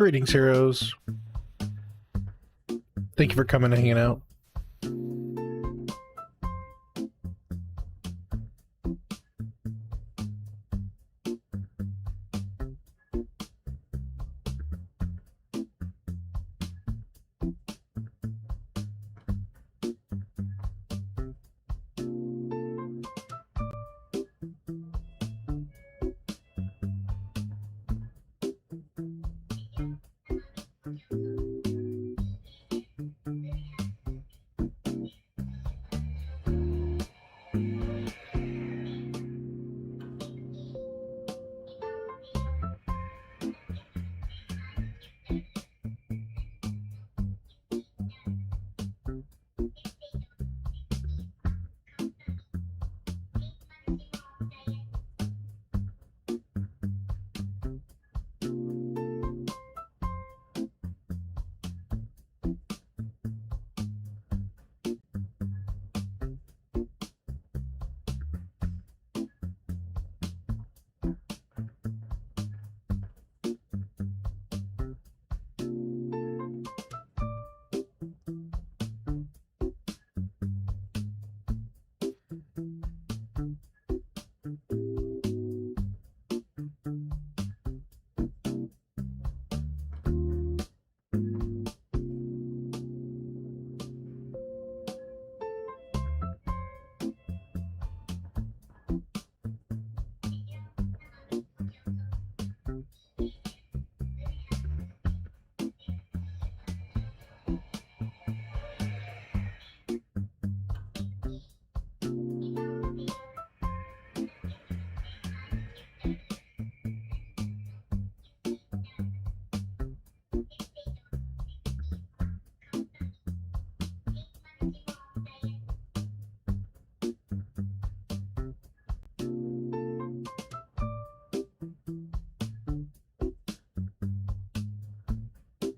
Greetings, heroes. Thank you for coming and hanging out.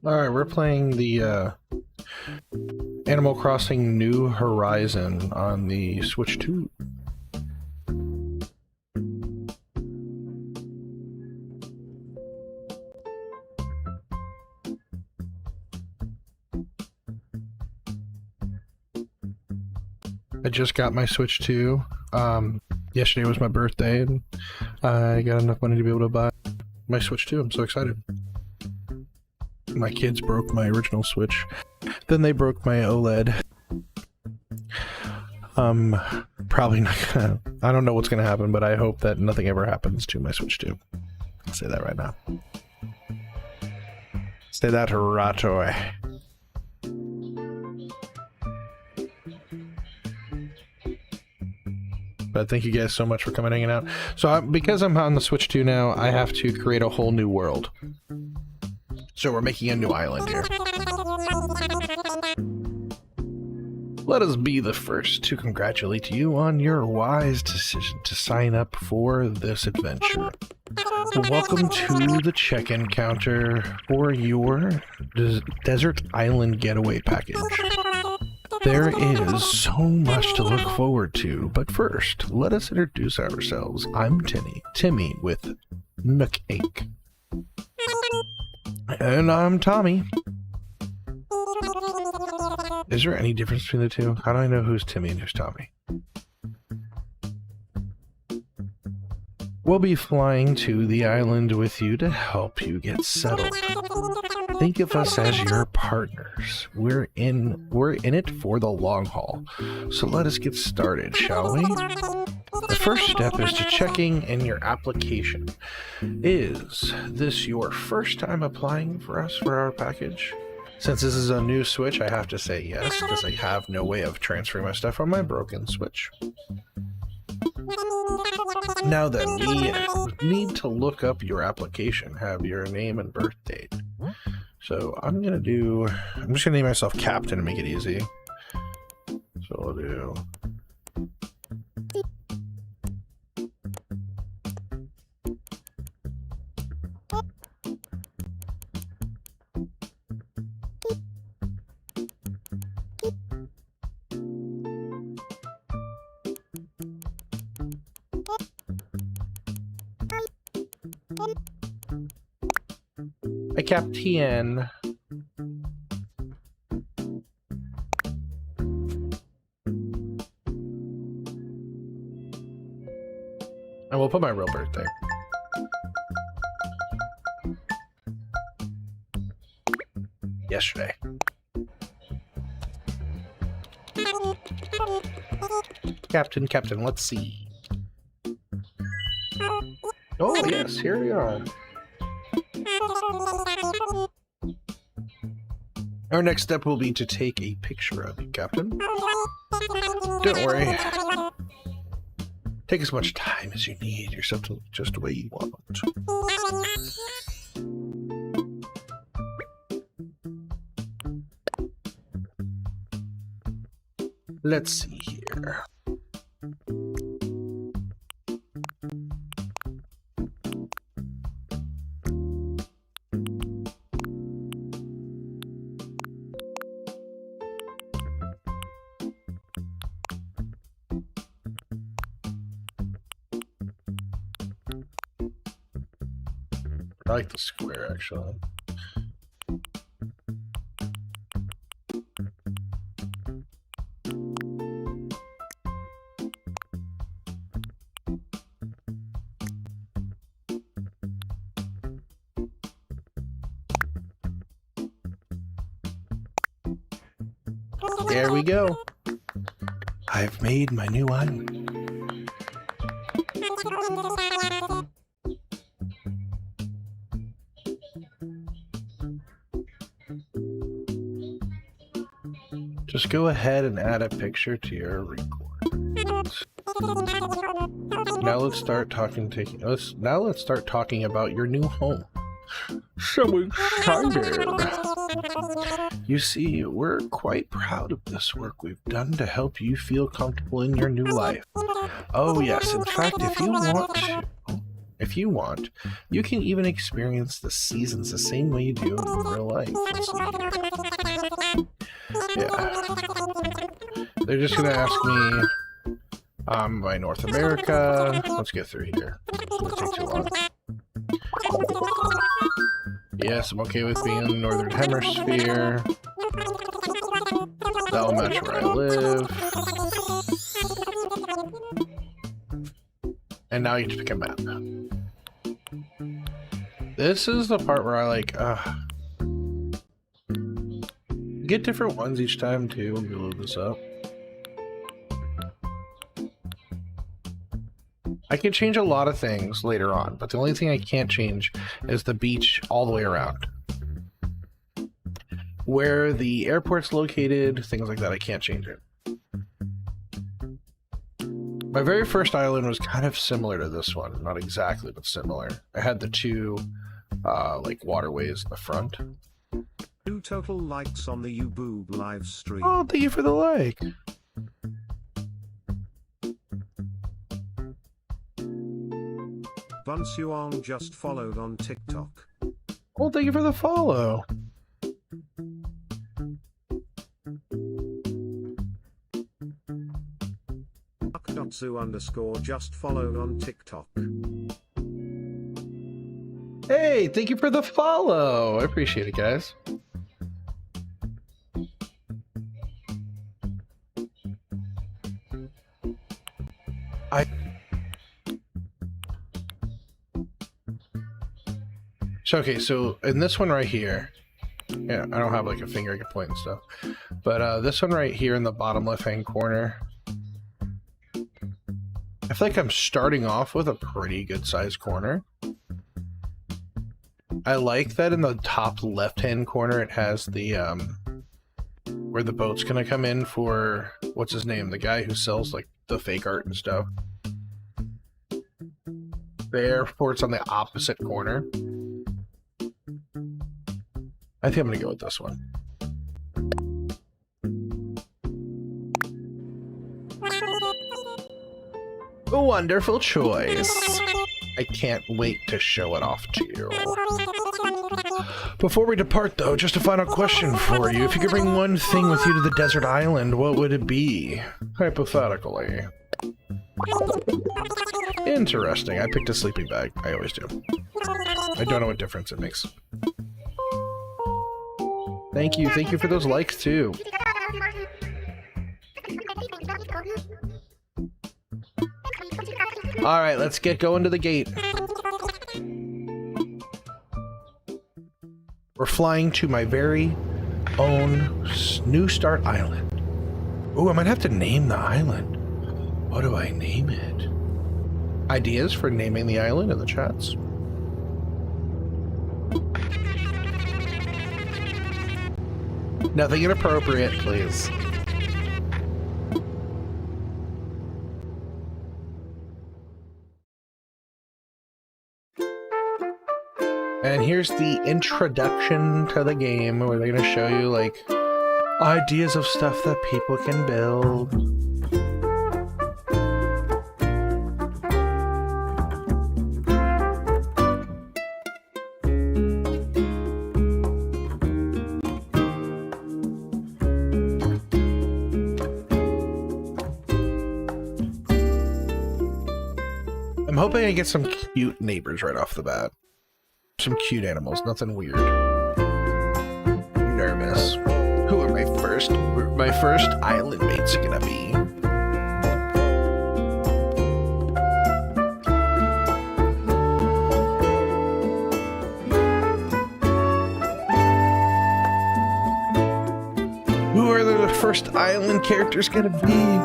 Alright, we're playing the Animal Crossing New Horizon on the Switch 2. I just got my Switch 2. Yesterday was my birthday, and I got enough money to be able to buy my Switch 2. I'm so excited. My kids broke my original Switch. Then they broke my OLED. Probably not gonna... I don't know what's gonna happen, but I hope that nothing ever happens to my Switch 2. I'll say that right now. Say that right away. But thank you guys so much for coming and hanging out. So because I'm on the Switch 2 now, I have to create a whole new world. So we're making a new island here. Let us be the first to congratulate you on your wise decision to sign up for this adventure. Welcome to the check-in counter for your Desert Island Getaway package. There is so much to look forward to, but first, let us introduce ourselves. I'm Timmy with Nook Inc. And I'm Tommy. Is there any difference between the two? How do I know who's Timmy and who's Tommy? We'll be flying to the island with you to help you get settled. Think of us as your partners. We're in it for the long haul. So let us get started, shall we? The first step is to checking in your application. Is this your first time applying for us for our package? Since this is a new Switch, I have to say yes, because I have no way of transferring my stuff from my broken Switch. Now then, we need to look up your application, have your name and birth date. So I'm just gonna name myself Captain to make it easy. So I'll do... Hi, Captain. I will put my real birthday. Yesterday. Captain, let's see. Oh, yes, here we are. Our next step will be to take a picture of you, Captain. Don't worry. Take as much time as you need. You're set to look just the way you want. Let's see here. I like the square, actually. There we go. I've made my new island. Just go ahead and add a picture to your record. Now let's start talking about your new home. So excited. You see, we're quite proud of this work we've done to help you feel comfortable in your new life. Oh yes, in fact, if you want, you can even experience the seasons the same way you do in real life. Let's see here. Yeah. They're just gonna ask me by North America. Let's get through here. It won't take too long. Yes, I'm okay with being in the Northern Hemisphere. That'll match where I live. And now you get to pick a map. This is the part where I like, get different ones each time too when we load this up. I can change a lot of things later on, but the only thing I can't change is the beach all the way around. Where the airport's located, things like that, I can't change it. My very first island was kind of similar to this one. Not exactly, but similar. I had the two, like, waterways in the front. 2 total likes on the YouBoob live stream. Oh, thank you for the like. Bunce Yuan just followed on TikTok. Well, thank you for the follow. Akdotsu_ just followed on TikTok. Hey, thank you for the follow. I appreciate it, guys. So, okay, so in this one right here, yeah, I don't have like a finger I can point and stuff, but this one right here in the bottom left-hand corner, I feel like I'm starting off with a pretty good sized corner. I like that in the top left-hand corner it has the, where the boat's gonna come in for, what's his name, the guy who sells like the fake art and stuff. The airport's on the opposite corner. I think I'm gonna go with this one. A wonderful choice. I can't wait to show it off to you. Before we depart though, just a final question for you. If you could bring one thing with you to the desert island, what would it be? Hypothetically. Interesting. I picked a sleeping bag. I always do. I don't know what difference it makes. Thank you. Thank you for those likes too. All right, let's get going to the gate. We're flying to my very own New Start Island. Ooh, I might have to name the island. What do I name it? Ideas for naming the island in the chats? Nothing inappropriate, please. And here's the introduction to the game where they're going to show you like ideas of stuff that people can build. I'm hoping I get some cute neighbors right off the bat. Some cute animals, nothing weird. I'm nervous. Who are my first island mates gonna be? Who are the first island characters gonna be?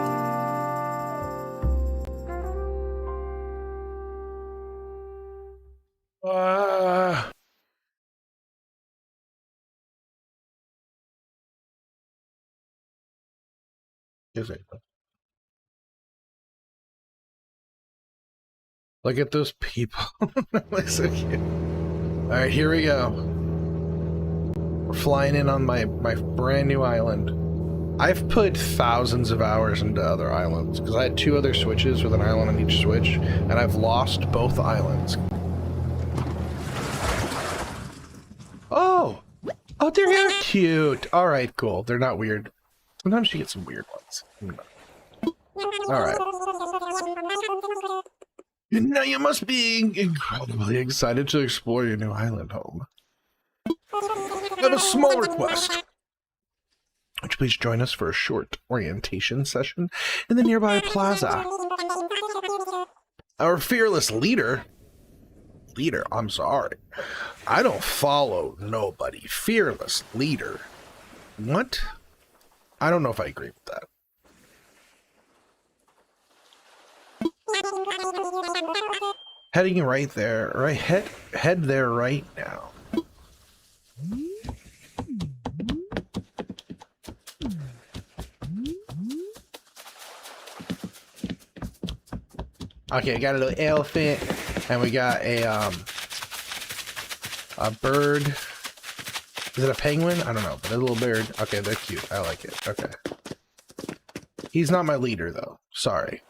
Look at those people. They're so cute. Alright, here we go. We're flying in on my brand new island. I've put thousands of hours into other islands because I had 2 other switches with an island on each switch, and I've lost both islands. Oh! Oh, they're cute! Alright, cool. They're not weird. Sometimes you get some weird ones. Alright. Now you must be incredibly excited to explore your new island home. I have a small request. Would you please join us for a short orientation session in the nearby plaza? Our fearless leader... I'm sorry. I don't follow nobody. Fearless leader. What? I don't know if I agree with that. Heading right there, right? Head there right now. Okay, I got a little elephant, and we got a bird. Is it a penguin? I don't know, but a little bird. Okay, they're cute. I like it. Okay. He's not my leader, though. Sorry.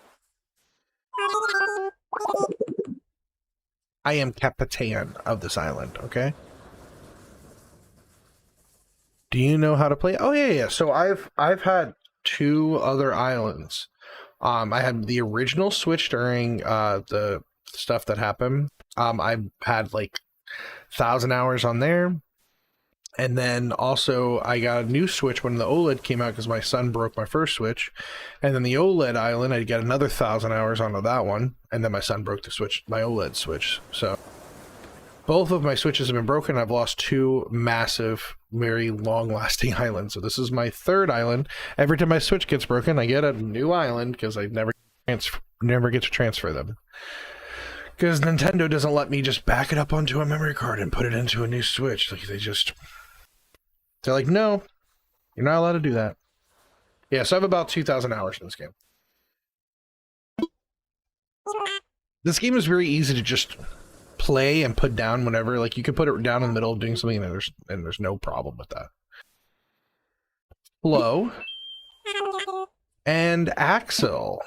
I am Capitan of this island, okay? Do you know how to play? Oh, yeah. So I've had 2 other islands. I had the original Switch during the stuff that happened. I had like 1,000 hours on there. And then also I got a new Switch when the OLED came out because my son broke my first Switch. And then the OLED island, I got another 1,000 hours onto that one. And then my son broke the Switch, my OLED Switch. So both of my Switches have been broken. I've lost 2 massive, very long-lasting islands. So this is my 3rd island. Every time my Switch gets broken, I get a new island because I never get to transfer them. Because Nintendo doesn't let me just back it up onto a memory card and put it into a new Switch. Like they're like, no, you're not allowed to do that. Yeah, so I have about 2,000 hours in this game. This game is very easy to just play and put down whenever. Like, you can put it down in the middle of doing something and there's no problem with that. Flo and Axel.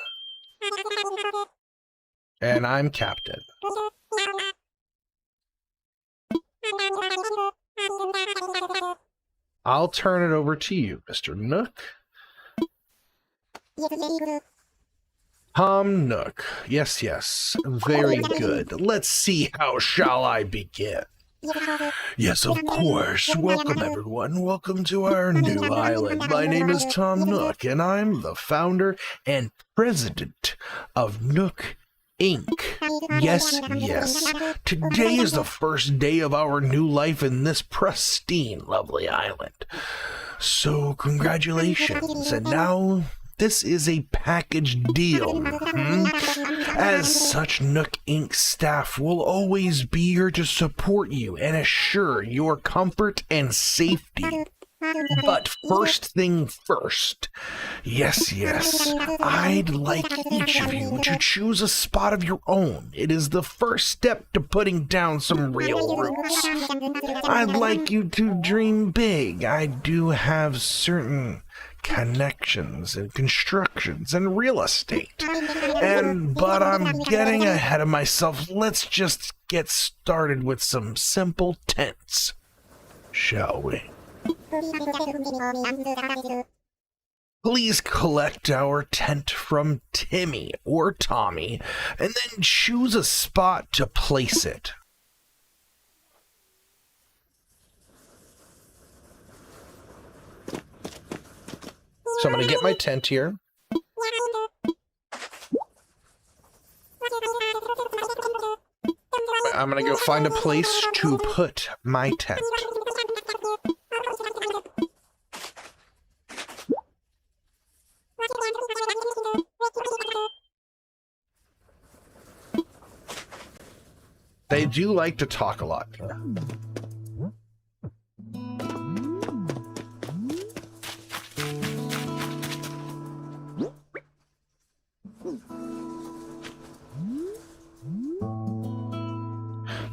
And I'm Captain. I'll turn it over to you, Mr. Nook. Tom Nook. Yes. Very good. Let's see, how shall I begin? Yes, of course. Welcome, everyone. Welcome to our new island. My name is Tom Nook, and I'm the founder and president of Nook Inc. Yes, yes. Today is the first day of our new life in this pristine, lovely island. So, congratulations. And now, this is a package deal. As such, Nook Inc. staff will always be here to support you and assure your comfort and safety. But first thing first, yes, I'd like each of you to choose a spot of your own. It is the first step to putting down some real roots. I'd like you to dream big. I do have certain connections and constructions and real estate. But I'm getting ahead of myself. Let's just get started with some simple tents, shall we? Please collect our tent from Timmy or Tommy, and then choose a spot to place it. So I'm going to get my tent here. I'm going to go find a place to put my tent. They do like to talk a lot.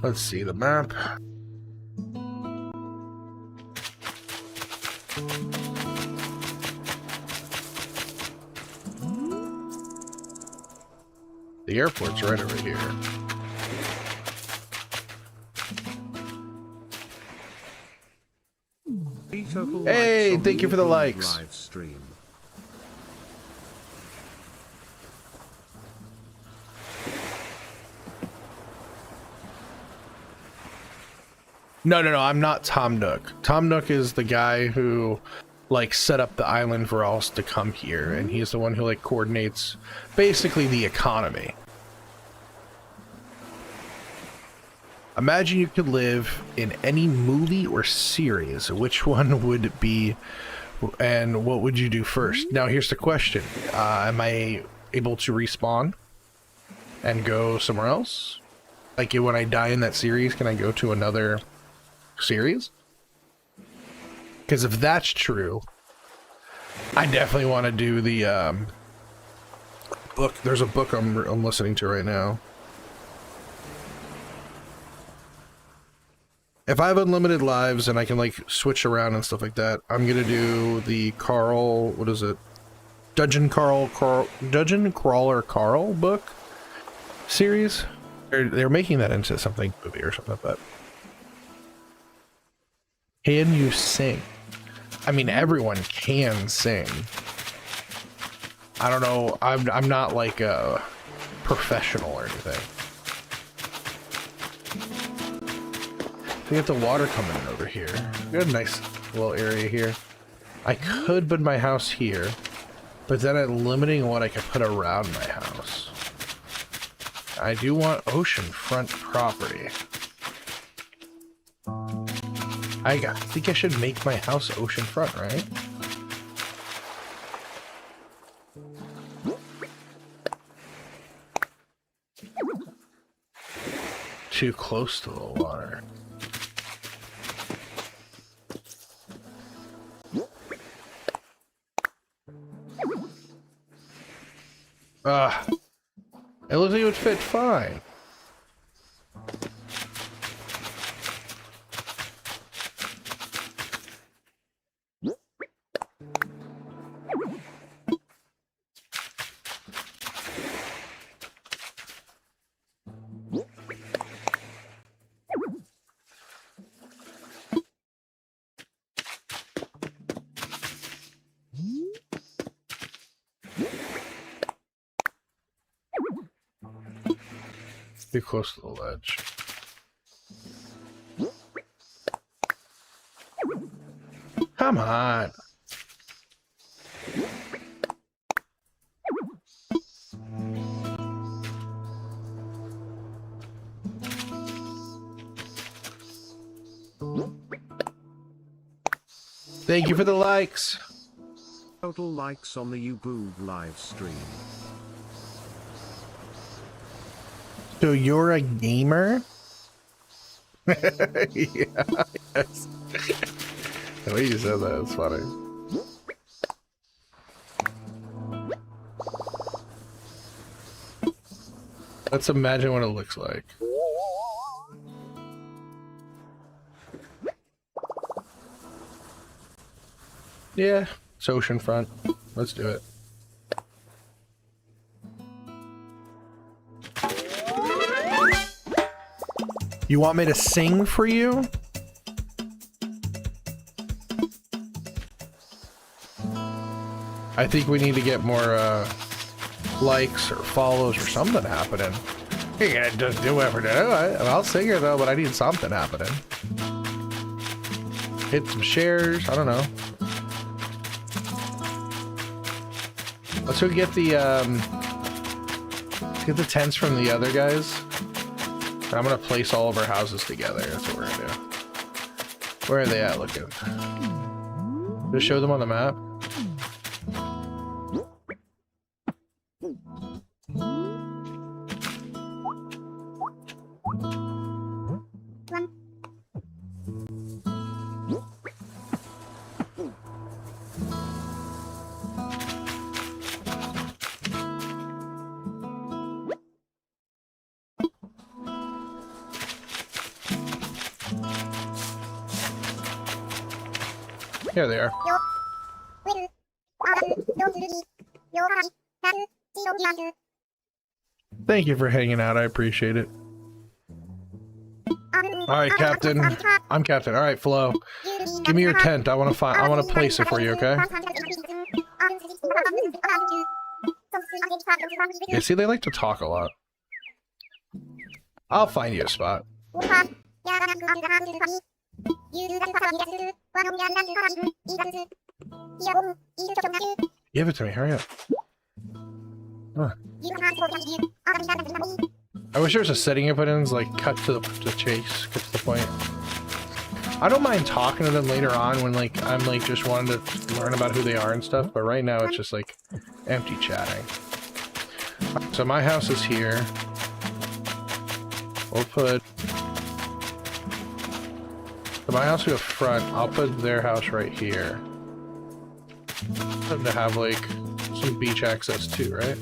Let's see the map. The airport's right over here. Hey, thank you for the likes. Live stream. No, I'm not Tom Nook. Tom Nook is the guy who, like, set up the island for us to come here, and he's the one who, like, coordinates basically the economy. Imagine you could live in any movie or series. Which one would it be, and what would you do first? Now, here's the question. Am I able to respawn and go somewhere else? Like, when I die in that series, can I go to another series? Because if that's true, I definitely want to do the book. There's a book I'm listening to right now. If I have unlimited lives and I can, like, switch around and stuff like that, I'm gonna do the Carl, what is it? Dungeon Crawler Carl book series. They're making that into something movie or something like that. Can you sing? I mean, everyone can sing. I don't know. I'm not like a professional or anything. We have the water coming in over here. We got a nice little area here. I could put my house here, but then I'm limiting what I can put around my house. I do want oceanfront property. I think I should make my house oceanfront, right? Too close to the water. It looks like it would fit fine. Too close to the ledge. Come on. Thank you for the likes. Total likes on the YouBoob live stream. So you're a gamer? Yeah, yes. The way you said that is funny. Let's imagine what it looks like. Yeah, it's oceanfront. Let's do it. You want me to sing for you? I think we need to get more likes or follows or something happening. You can't just do whatever to do it. I'll sing it though, but I need something happening. Hit some shares. I don't know. Let's go get the tents from the other guys. And I'm gonna place all of our houses together. That's what we're gonna do. Where are they at looking? Just show them on the map. Here they are. Thank you for hanging out. I appreciate it. Alright, Captain. I'm Captain. Alright, Flo. Give me your tent. I want to place it for you, okay? Yeah, see, they like to talk a lot. I'll find you a spot. Give it to me, hurry up. Huh. I wish there was a setting you put in, like cut to the chase, cut to the point. I don't mind talking to them later on when like I'm like just wanting to learn about who they are and stuff, but right now it's just like empty chatting. So my house is here. We'll put my house to the front. I'll put their house right here. To have like some beach access too, right?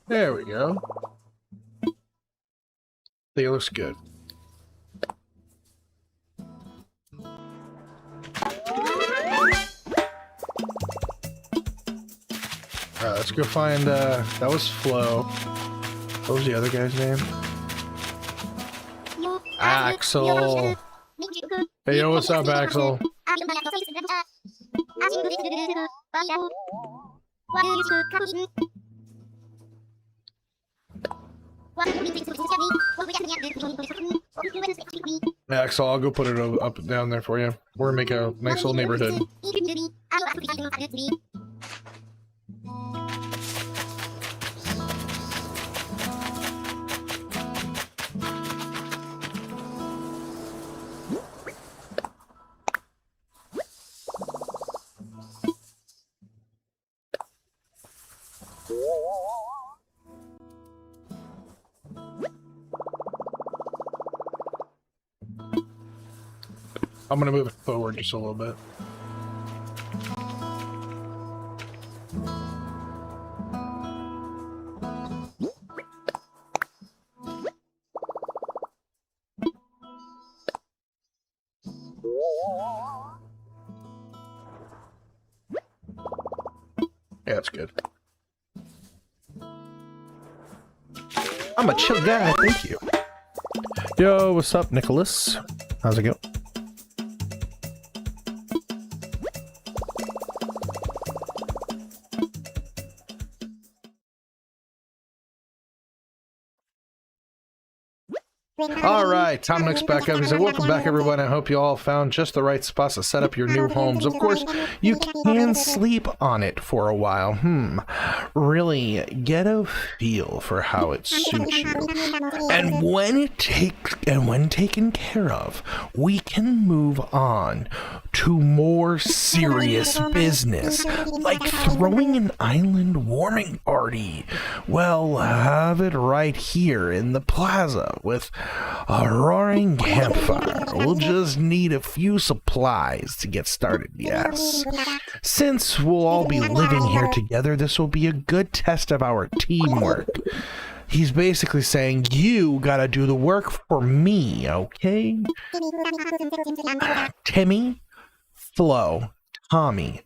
There we go. I think it looks good. Alright, let's go find, that was Flo. What was the other guy's name? Axel. Hey, yo, what's up, Axel? Axel, I'll go put it up down there for you. We're gonna make a nice little neighborhood. I'm gonna move it forward just a little bit. Yeah, that's good. I'm a chill guy, thank you. Yo, what's up, Nicholas? How's it going? All right, Tom Nook's back up. He said, welcome back, everyone. I hope you all found just the right spots to set up your new homes. Of course, you can sleep on it for a while. Really get a feel for how it suits you. And when taken care of, we can move on to more serious business, like throwing an island warming party. Well, have it right here in the plaza with a roaring campfire. We'll just need a few supplies to get started, yes. Since we'll all be living here together, this will be a good test of our teamwork. He's basically saying, you gotta do the work for me, okay? Timmy, Flo, Tommy,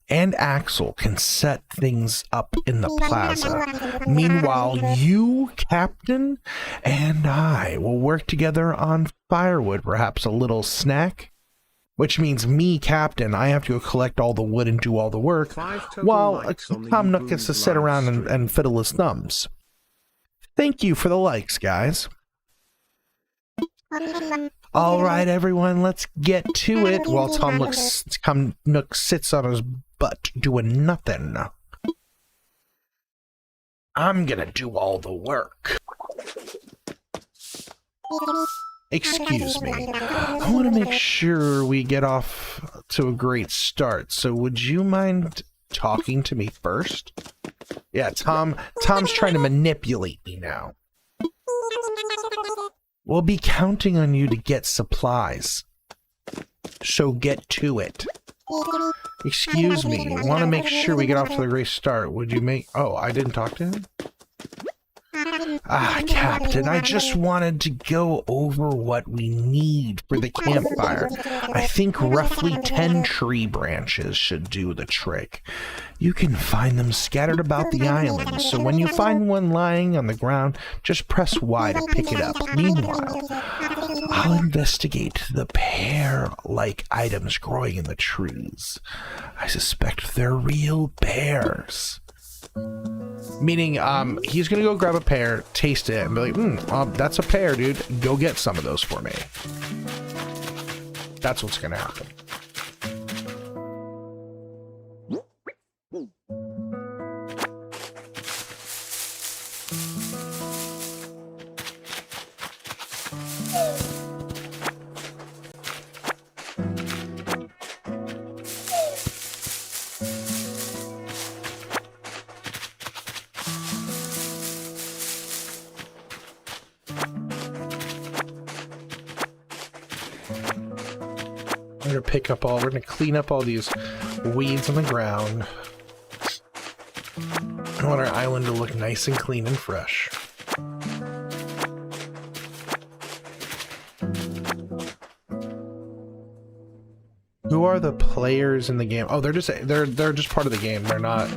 and Axel can set things up in the plaza. Meanwhile, you, Captain, and I will work together on firewood, perhaps a little snack. Which means me, Captain, I have to go collect all the wood and do all the work, while Tom Nook gets to sit around and fiddle his thumbs. Thank you for the likes, guys. All right, everyone, let's get to it while Tom Nook sits on his butt doing nothing. I'm gonna do all the work. Excuse me. I want to make sure we get off to a great start, so would you mind talking to me first? Yeah, Tom's trying to manipulate me now. We'll be counting on you to get supplies. So get to it. Excuse me, want to make sure we get off to a great start. Would you make... Oh, I didn't talk to him? Ah, Captain, I just wanted to go over what we need for the campfire. I think roughly 10 tree branches should do the trick. You can find them scattered about the island, so when you find one lying on the ground, just press Y to pick it up. Meanwhile, I'll investigate the pear-like items growing in the trees. I suspect they're real bears. Meaning, he's gonna go grab a pear, taste it, and be like, that's a pear, dude. Go get some of those for me. That's what's gonna happen. We're gonna clean up all these weeds on the ground. I want our island to look nice and clean and fresh. Who are the players in the game? Oh, they're just part of the game. They're not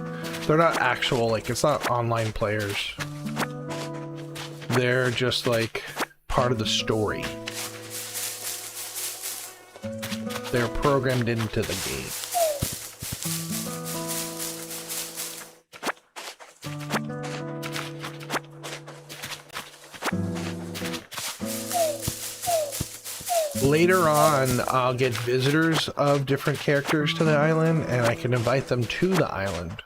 actual, like, it's not online players. They're just like part of the story. They're programmed into the game. Later on, I'll get visitors of different characters to the island, and I can invite them to the island.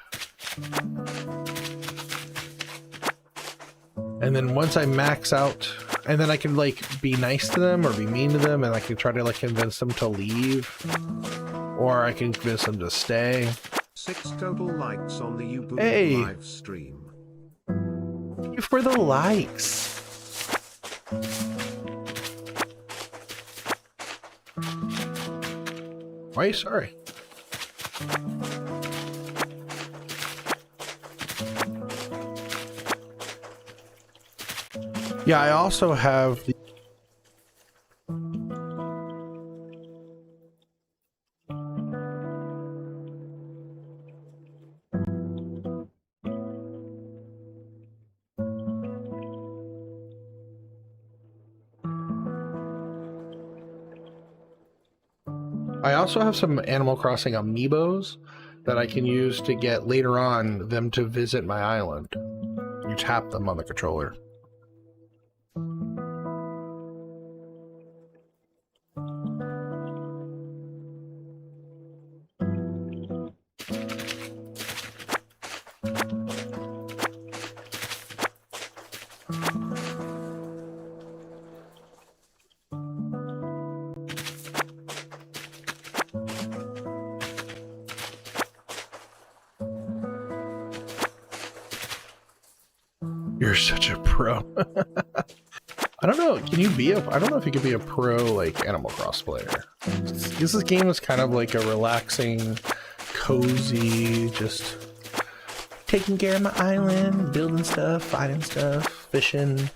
And then once I max out, and then I can, like, be nice to them or be mean to them, and I can try to, like, convince them to leave. Or I can convince them to stay. 6 total likes on the Ubuntu live stream. Thank you for the likes. Why are you sorry? Yeah, I also have the some Animal Crossing amiibos that I can use to get later on them to visit my island. You tap them on the controller. You're such a pro. I don't know. Can you be I don't know if you could be a pro like Animal Cross player. This game is kind of like a relaxing, cozy, just taking care of my island, building stuff, fighting stuff, fishing.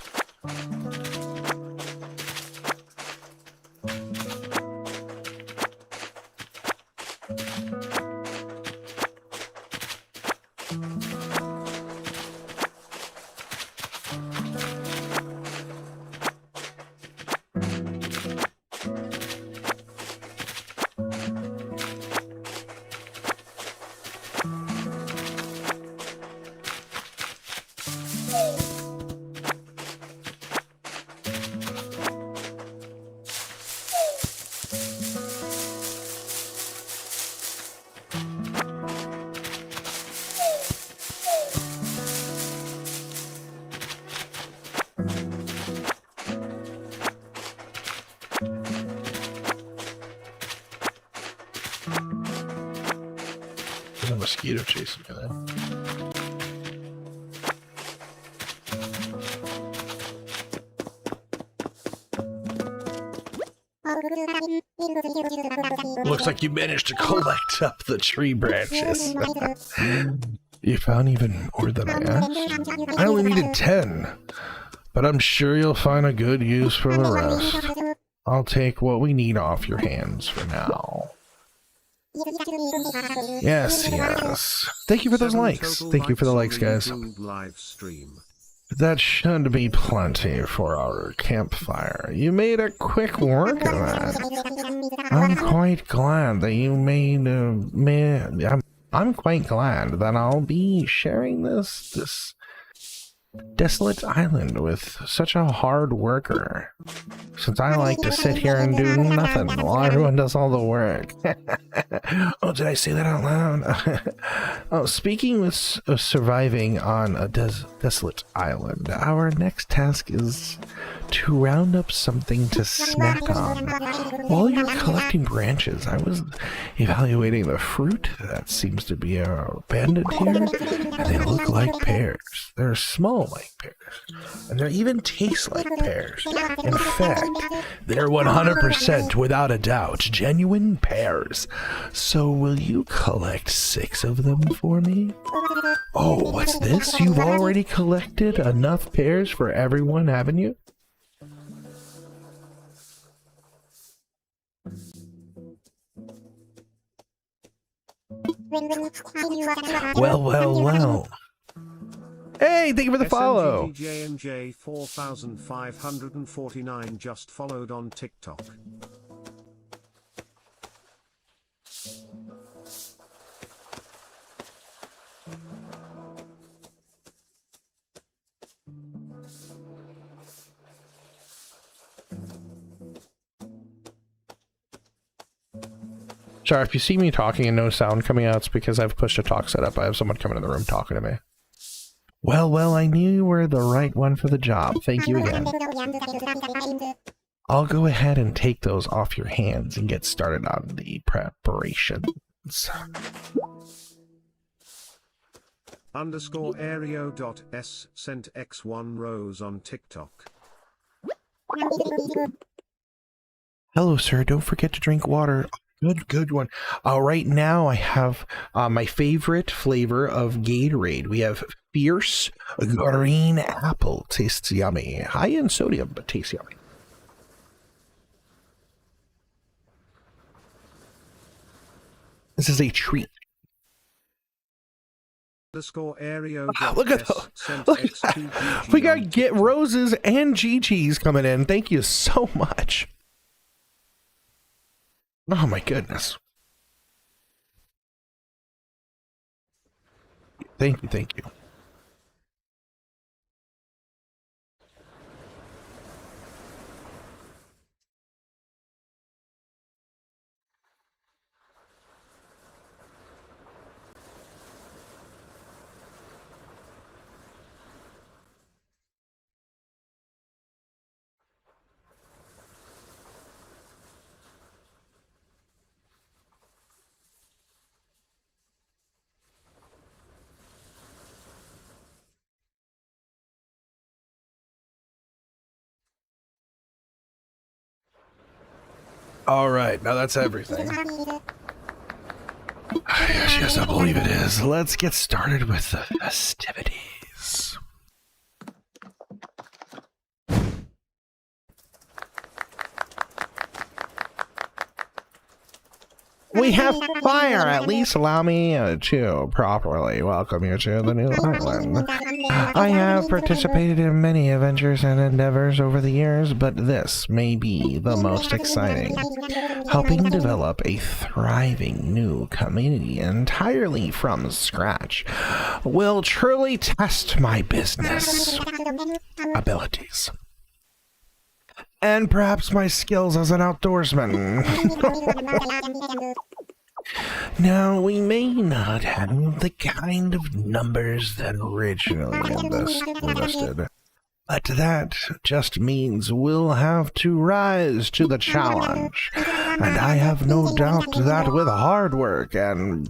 There's a mosquito chasing me there. Looks like you managed to collect up the tree branches. You found even more than I asked. I only needed 10, but I'm sure you'll find a good use for the rest. I'll take what we need off your hands for now. Yes, yes. Thank you for those likes. Thank you for the likes, guys. Live stream. That should be plenty for our campfire. You made a quick work of that. I'm quite glad that you I'm quite glad that I'll be sharing this desolate island with such a hard worker, since I like to sit here and do nothing while everyone does all the work. Oh, did I say that out loud? Oh, speaking of surviving on a desolate island, our next task is to round up something to snack on. While you're collecting branches, I was evaluating the fruit that seems to be abandoned here, and they look like pears. They're small like pears, and they even taste like pears. In fact, they're 100% without a doubt genuine pears. So will you collect 6 of them for me? Oh, what's this? You've already collected enough pears for everyone, haven't you? Well. Hey, thank you for the follow. SMGDJMJ 4549 just followed on TikTok. Sorry, if you see me talking and no sound coming out, it's because I've pushed a talk setup. I have someone coming in the room talking to me. Well, I knew you were the right one for the job. Thank you again. I'll go ahead and take those off your hands and get started on the preparations. _Aereo.s sent X1 Rose on TikTok. Hello, sir. Don't forget to drink water. Good one. Right now I have my favorite flavor of Gatorade. We have Fierce Green Apple. Tastes yummy. High in sodium, but tastes yummy. This is a treat. _Aereo. Look at that. We got Get Roses and GG's coming in. Thank you so much. Oh my goodness. Thank you. All right, now that's everything. Yes, I believe it is. Let's get started with the festivities. We have fire. At least allow me to properly welcome you to the new island. I have participated in many adventures and endeavors over the years, but this may be the most exciting. Helping develop a thriving new community entirely from scratch will truly test my business abilities. And perhaps my skills as an outdoorsman. Now, we may not have the kind of numbers that originally invested, but that just means we'll have to rise to the challenge. And I have no doubt that with hard work and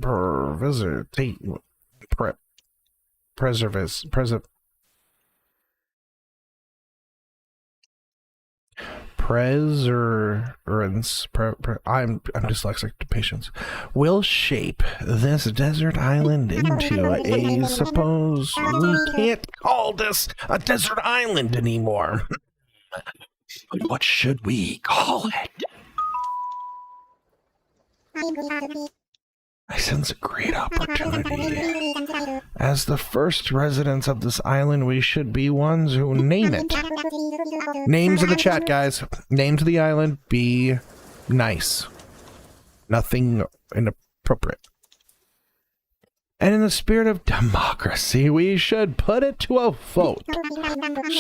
I'm dyslexic to patience, will shape this desert island into a, suppose we can't call this a desert island anymore. But what should we call it? I sense a great opportunity. As the first residents of this island, we should be ones who name it. Names in the chat, guys. Name to the island. Be nice. Nothing inappropriate. And in the spirit of democracy, we should put it to a vote.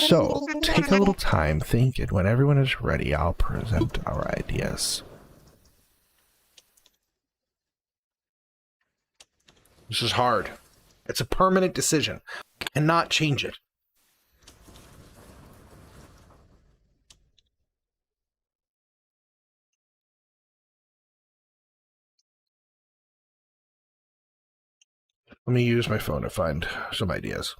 So, take a little time, think, and when everyone is ready, I'll present our ideas. This is hard. It's a permanent decision. I cannot change it. Let me use my phone to find some ideas.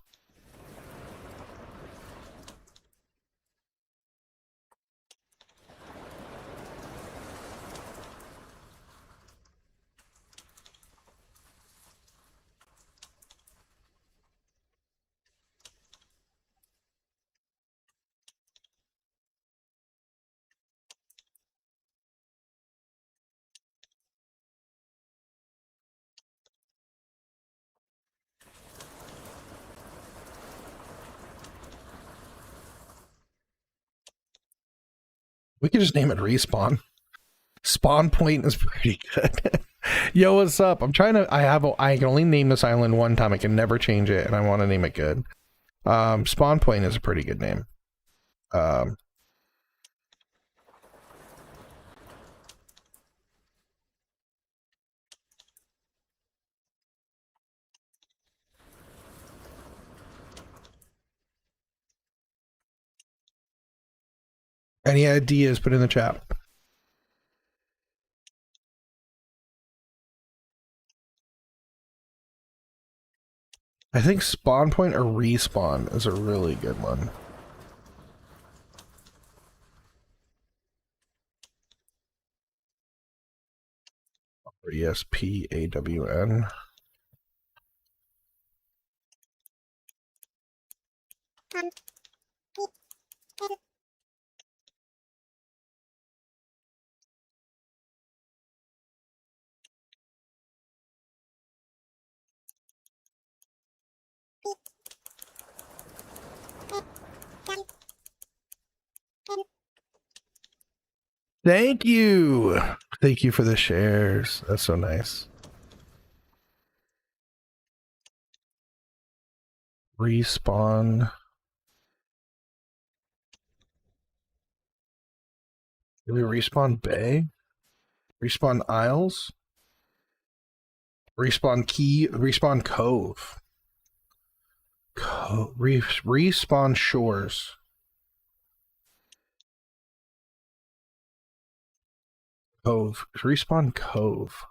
We could just name it Respawn. Spawn Point is pretty good. Yo, what's up? I'm trying to, I can only name this island one time. I can never change it, and I want to name it good. Spawn Point is a pretty good name. Any ideas, put in the chat. I think Spawn Point or Respawn is a really good one. RESPAWN. Thank you. Thank you for the shares. That's so nice. Respawn. Did we respawn Bay? Respawn Isles? Respawn Key? Respawn Cove? Respawn Shores. Cove. Respawn Cove.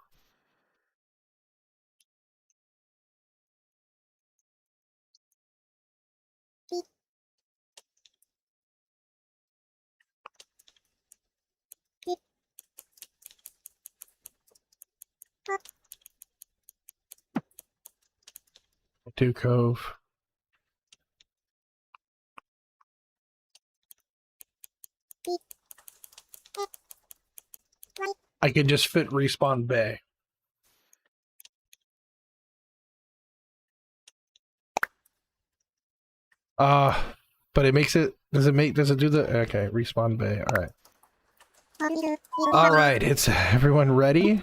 Dew Cove. I could just fit Respawn Bay. But it makes it, does it do the, okay, Respawn Bay, alright, it's everyone ready?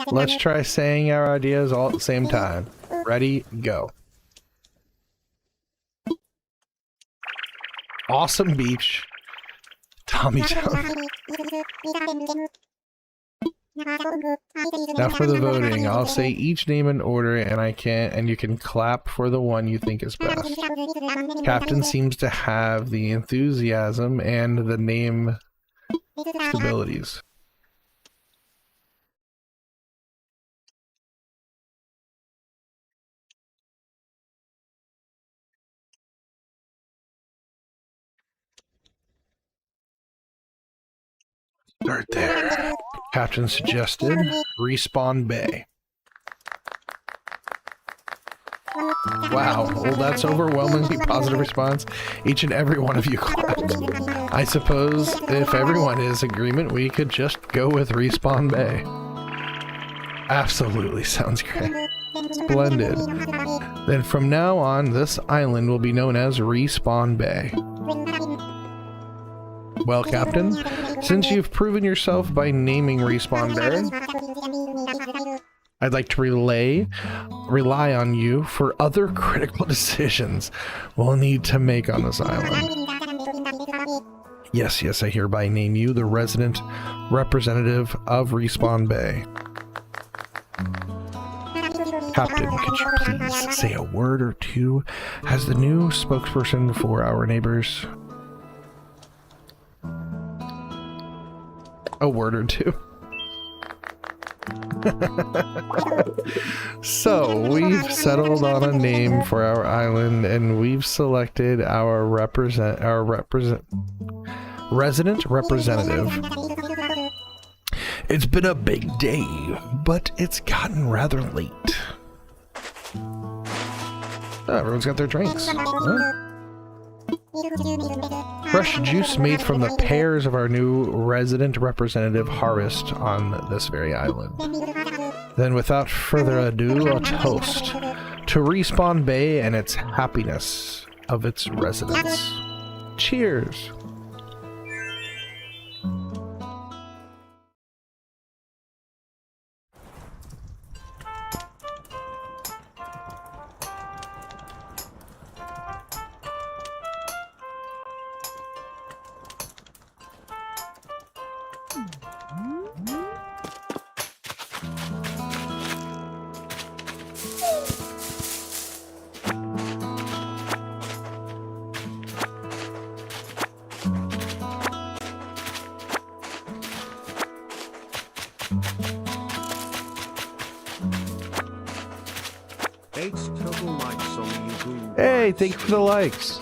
Let's try saying our ideas all at the same time. Ready, go. Awesome beach. Tommy Town. Now for the voting, I'll say each name in order and you can clap for the one you think is best. Captain seems to have the enthusiasm and the name abilities. Start there. Captain suggested Respawn Bay. Wow, well that's overwhelmingly positive response. Each and every one of you clapped. I suppose if everyone is in agreement, we could just go with Respawn Bay. Absolutely, sounds great. Splendid. Then from now on, this island will be known as Respawn Bay. Well, Captain, since you've proven yourself by naming Respawn Bay, I'd like to rely on you for other critical decisions we'll need to make on this island. Yes, I hereby name you the resident representative of Respawn Bay. Captain, could you please say a word or two as the new spokesperson for our neighbors? A word or two. So, we've settled on a name for our island, and we've selected our resident representative. It's been a big day, but it's gotten rather late. Oh, everyone's got their drinks. Huh? Fresh juice made from the pears of our new resident representative harvest on this very island. Then without further ado, a toast to Respawn Bay and its happiness of its residents. Cheers! Hey, thank you for the likes.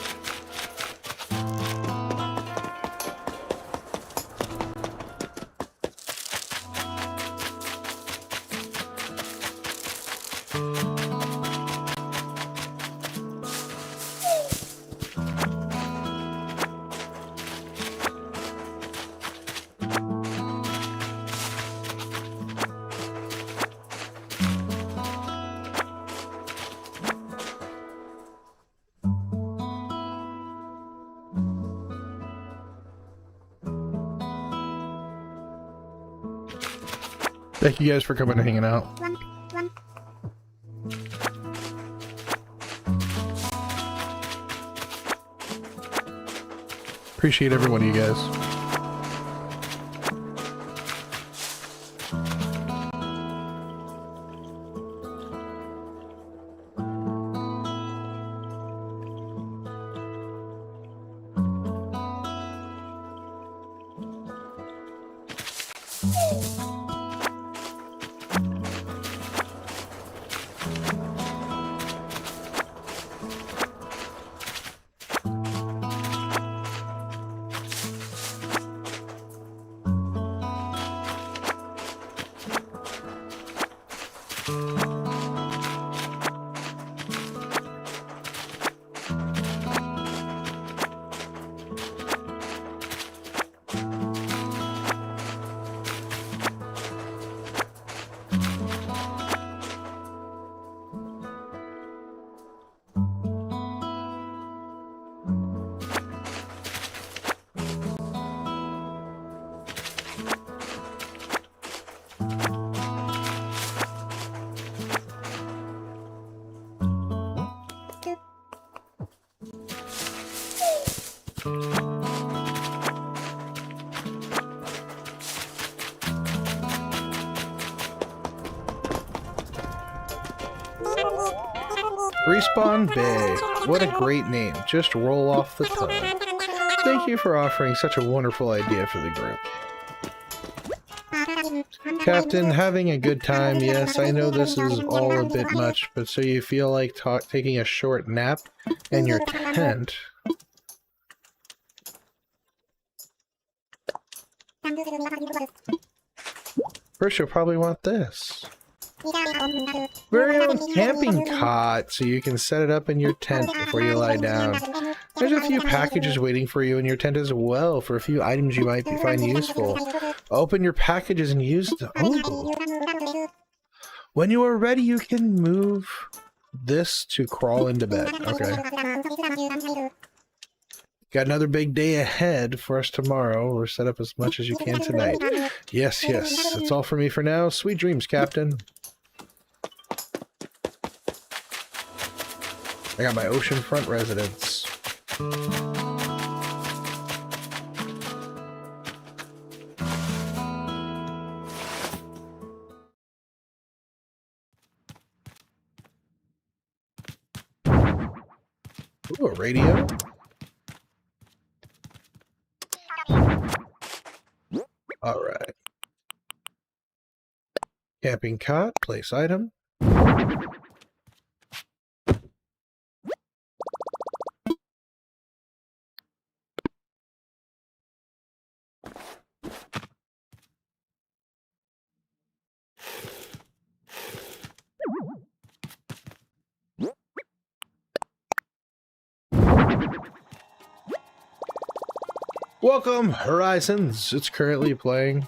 Thank you guys for coming and hanging out. Appreciate every one of you guys. Respawn Bay. What a great name. Just roll off the tongue. Thank you for offering such a wonderful idea for the group. Captain, having a good time. Yes, I know this is all a bit much, but so you feel like taking a short nap in your tent? First, you'll probably want this. Very own camping cot, so you can set it up in your tent before you lie down. There's a few packages waiting for you in your tent as well for a few items you might find useful. Open your packages and use them. Oh. When you are ready, you can move this to crawl into bed. Okay. Got another big day ahead for us tomorrow. Or set up as much as you can tonight. Yes, yes. That's all for me for now. Sweet dreams, Captain. I got my oceanfront residence. Ooh, a radio? Alright. Camping cot, place item. Welcome, Horizons. It's currently playing.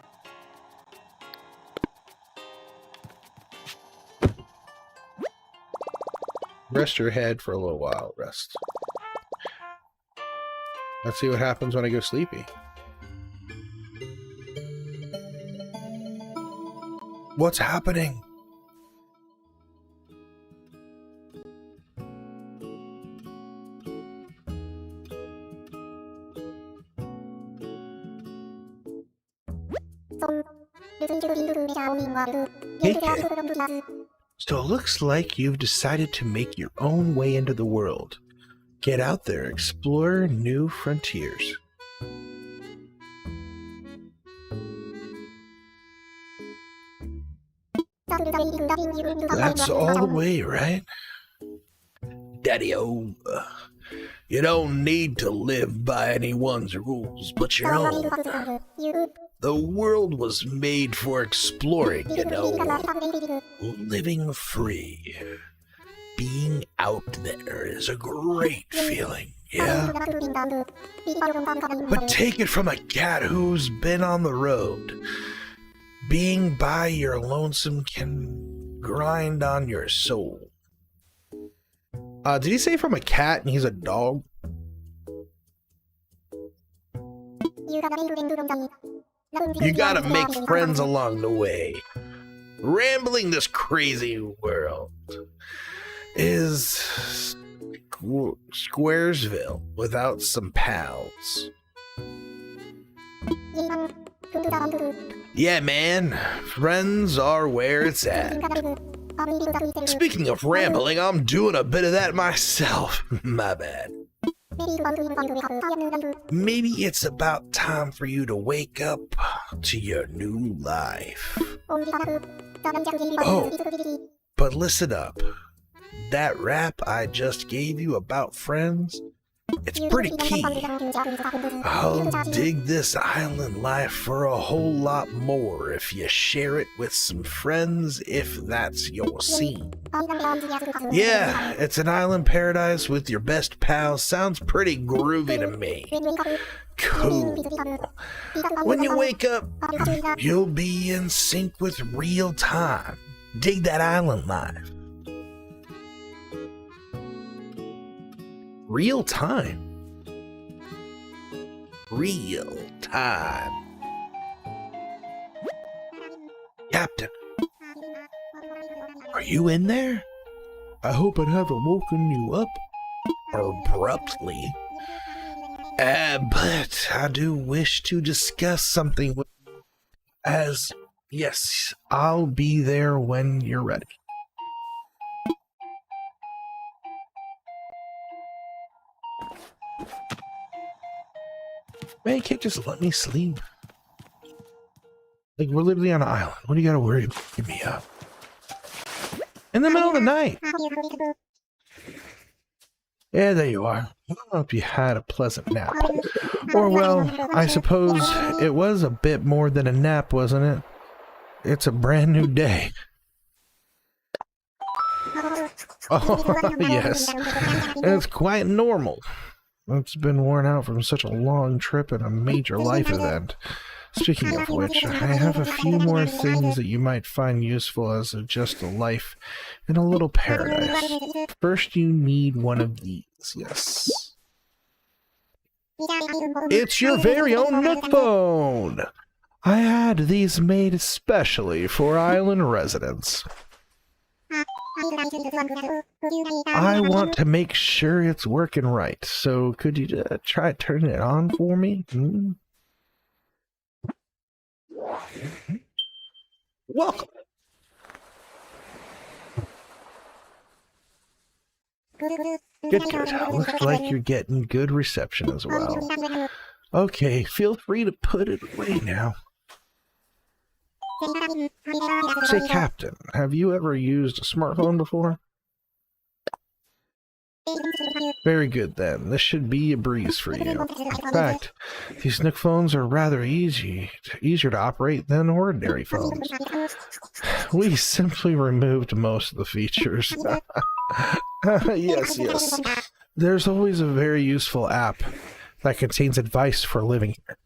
Rest your head for a little while. Rest. Let's see what happens when I go sleepy. What's happening? So it looks like you've decided to make your own way into the world. Get out there, explore new frontiers. That's all the way, right? Daddy-o, you don't need to live by anyone's rules but your own. The world was made for exploring, you know. Living free. Being out there is a great feeling, yeah? But take it from a cat who's been on the road. Being by your lonesome can grind on your soul. Did he say from a cat and he's a dog? You gotta make friends along the way. Rambling this crazy world is Squaresville without some pals. Yeah, man. Friends are where it's at. Speaking of rambling, I'm doing a bit of that myself. My bad. Maybe it's about time for you to wake up to your new life. Oh, but listen up. That rap I just gave you about friends, it's pretty key. I'll dig this island life for a whole lot more if you share it with some friends, if that's your scene. Yeah, it's an island paradise with your best pals. Sounds pretty groovy to me. Cool. When you wake up, you'll be in sync with real time. Dig that island life. Real time. Real time. Captain, are you in there? I hope I haven't woken you up abruptly. But I do wish to discuss something with you. Yes, I'll be there when you're ready. Man, you can't just let me sleep. Like, we're literally on an island. What do you gotta worry about? Give me up. In the middle of the night. Yeah, there you are. I hope you had a pleasant nap. Or, well, I suppose it was a bit more than a nap, wasn't it? It's a brand new day. Oh, yes. It's quite normal. It's been worn out from such a long trip and a major life event. Speaking of which, I have a few more things that you might find useful as of just a life in a little paradise. First, you need one of these, yes. It's your very own Nook phone! I had these made especially for island residents. I want to make sure it's working right, so could you try turning it on for me? Welcome. Good. Looks like you're getting good reception as well. Okay, feel free to put it away now. Say, Captain, have you ever used a smartphone before? Very good then. This should be a breeze for you. In fact, these Nook phones are rather easier to operate than ordinary phones. We simply removed most of the features. Yes. There's always a very useful app that contains advice for living here.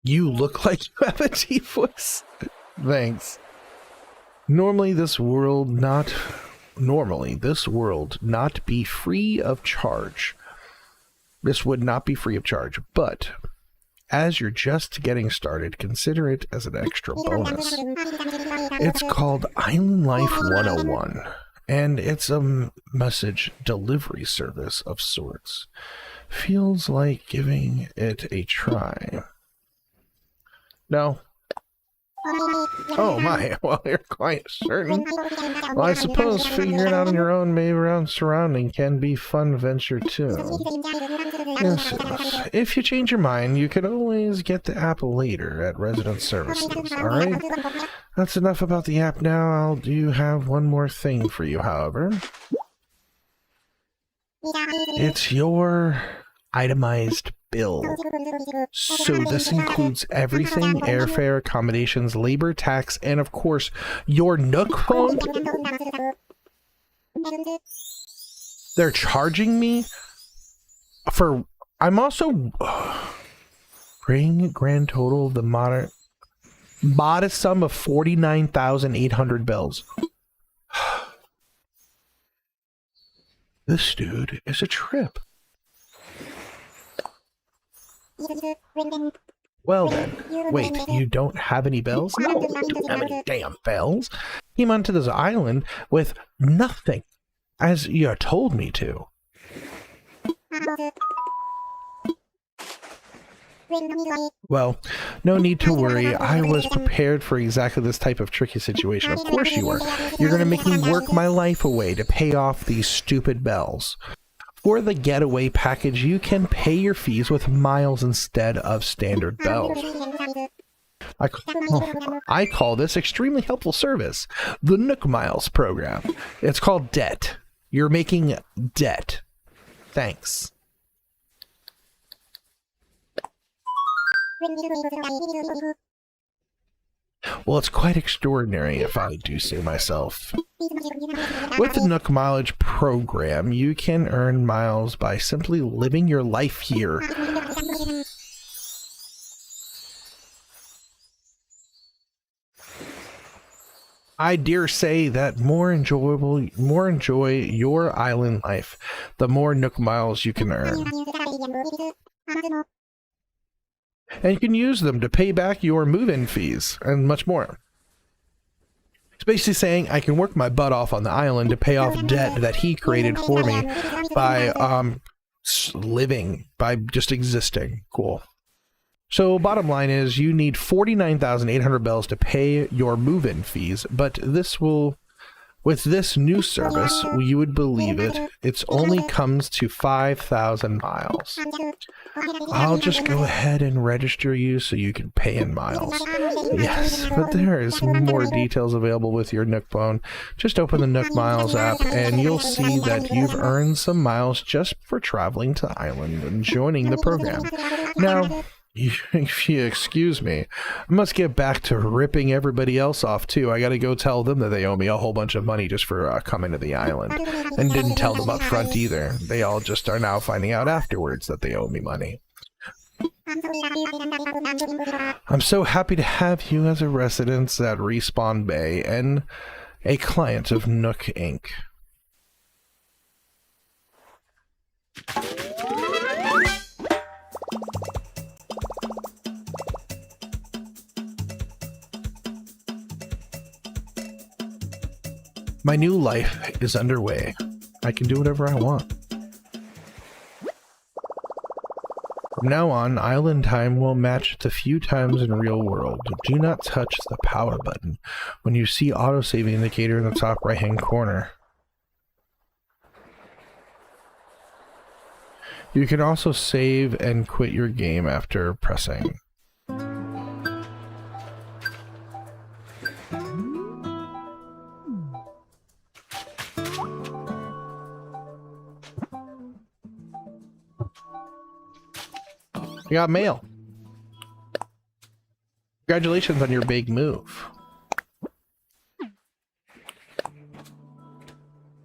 You look like you have a deep voice. Thanks. Normally this world not be free of charge. This would not be free of charge, but as you're just getting started, consider it as an extra bonus. It's called Island Life 101, and it's a message delivery service of sorts. Feels like giving it a try. No. Oh my, well, you're quite certain. Well, I suppose figuring out on your own maybe around surrounding can be fun venture too. Yes. If you change your mind, you can always get the app later at Resident Services, alright? That's enough about the app now. I do have one more thing for you, however. It's your itemized bill. So this includes everything: airfare, accommodations, labor, tax, and of course, your Nook phone. They're charging me for... I'm also... bring grand total of the modest sum of 49,800 bells. This dude is a trip. Well then, wait, you don't have any bells? No, you don't have any damn bells. Came onto this island with nothing, as you told me to. Well, no need to worry. I was prepared for exactly this type of tricky situation. Of course you were. You're gonna make me work my life away to pay off these stupid bells. For the getaway package, you can pay your fees with miles instead of standard bells. I call this extremely helpful service the Nook Miles program. It's called debt. You're making debt. Thanks. Well, it's quite extraordinary, if I do say myself. With the Nook Mileage program, you can earn miles by simply living your life here. I dare say that more enjoy your island life, the more Nook Miles you can earn. And you can use them to pay back your move-in fees and much more. It's basically saying I can work my butt off on the island to pay off debt that he created for me by by just existing. Cool. So bottom line is you need 49,800 bells to pay your move-in fees, but this will With this new service, you would believe it, it only comes to 5,000 miles. I'll just go ahead and register you so you can pay in miles. Yes, but there is more details available with your Nook phone. Just open the Nook Miles app and you'll see that you've earned some miles just for traveling to the island and joining the program. Now, if you excuse me, I must get back to ripping everybody else off too. I gotta go tell them that they owe me a whole bunch of money just for coming to the island. And didn't tell them up front either. They all just are now finding out afterwards that they owe me money. I'm so happy to have you as a resident at Respawn Bay and a client of Nook Inc. My new life is underway. I can do whatever I want. From now on, island time will match the few times in real world. Do not touch the power button when you see autosave indicator in the top right hand corner. You can also save and quit your game after pressing. I got mail. Congratulations on your big move. It's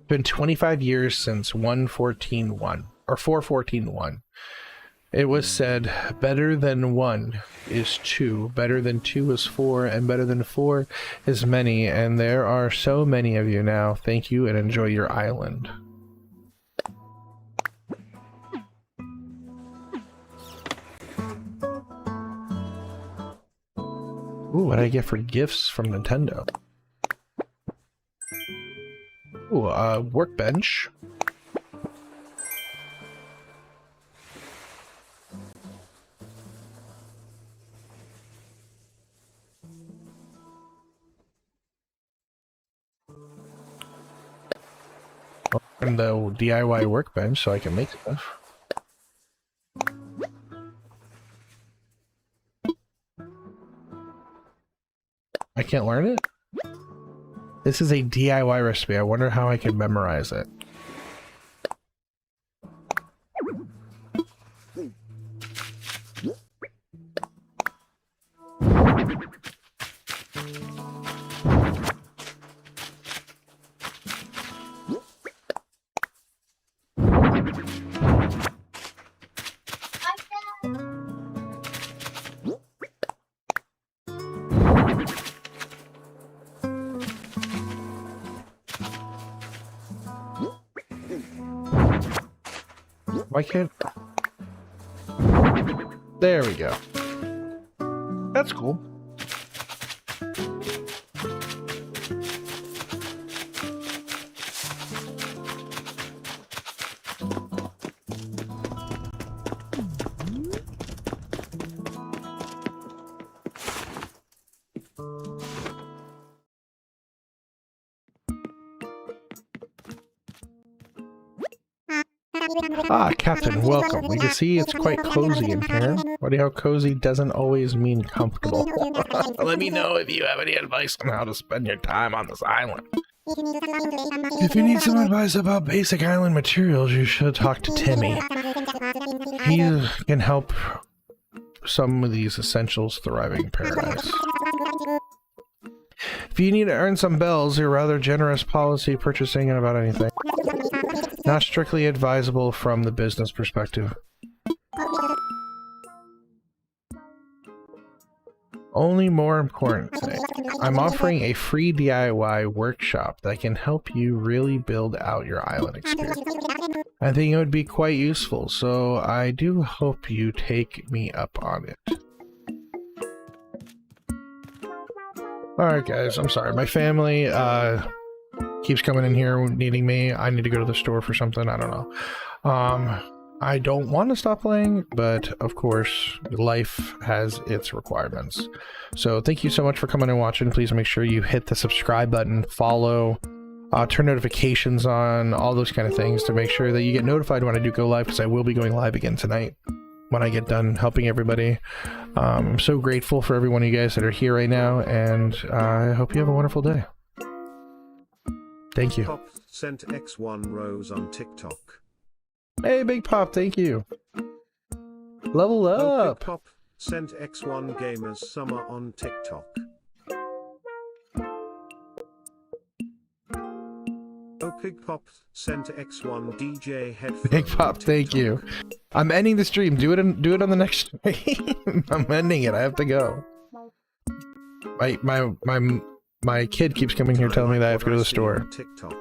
been 25 years since 114.1 or 414.1. It was said, better than 1 is 2, better than 2 is 4, and better than 4 is many, and there are so many of you now. Thank you and enjoy your island. Ooh, what did I get for gifts from Nintendo? Ooh, workbench. And the DIY workbench so I can make stuff. I can't learn it? This is a DIY recipe. I wonder how I can memorize it. Why can't... There we go. That's cool. Ah, Captain, welcome. We can see it's quite cozy in here. Funny how cozy doesn't always mean comfortable. Let me know if you have any advice on how to spend your time on this island. If you need some advice about basic island materials, you should talk to Timmy. He can help some of these essentials thriving paradise. If you need to earn some bells, your rather generous policy purchasing and about anything. Not strictly advisable from the business perspective. Only more important today. I'm offering a free DIY workshop that can help you really build out your island experience. I think it would be quite useful, so I do hope you take me up on it. Alright guys, I'm sorry. My family keeps coming in here needing me. I need to go to the store for something. I don't know. I don't want to stop playing, but of course, life has its requirements. So thank you so much for coming and watching. Please make sure you hit the subscribe button, follow, turn notifications on, all those kind of things to make sure that you get notified when I do go live, because I will be going live again tonight when I get done helping everybody. I'm so grateful for every one of you guys that are here right now, and I hope you have a wonderful day. Thank you. Pop sent X1 Rose on TikTok. Hey, Big Pop, thank you. Level Oh, up. Big Pop sent X1 Gamers Summer on TikTok. Oh, Pig Pop sent X1 DJ headphones. Big Pop, thank you. I'm ending the stream. Do it on the next stream. I'm ending it. I have to go. My kid keeps coming here telling me that I have to go to the store. TikTok.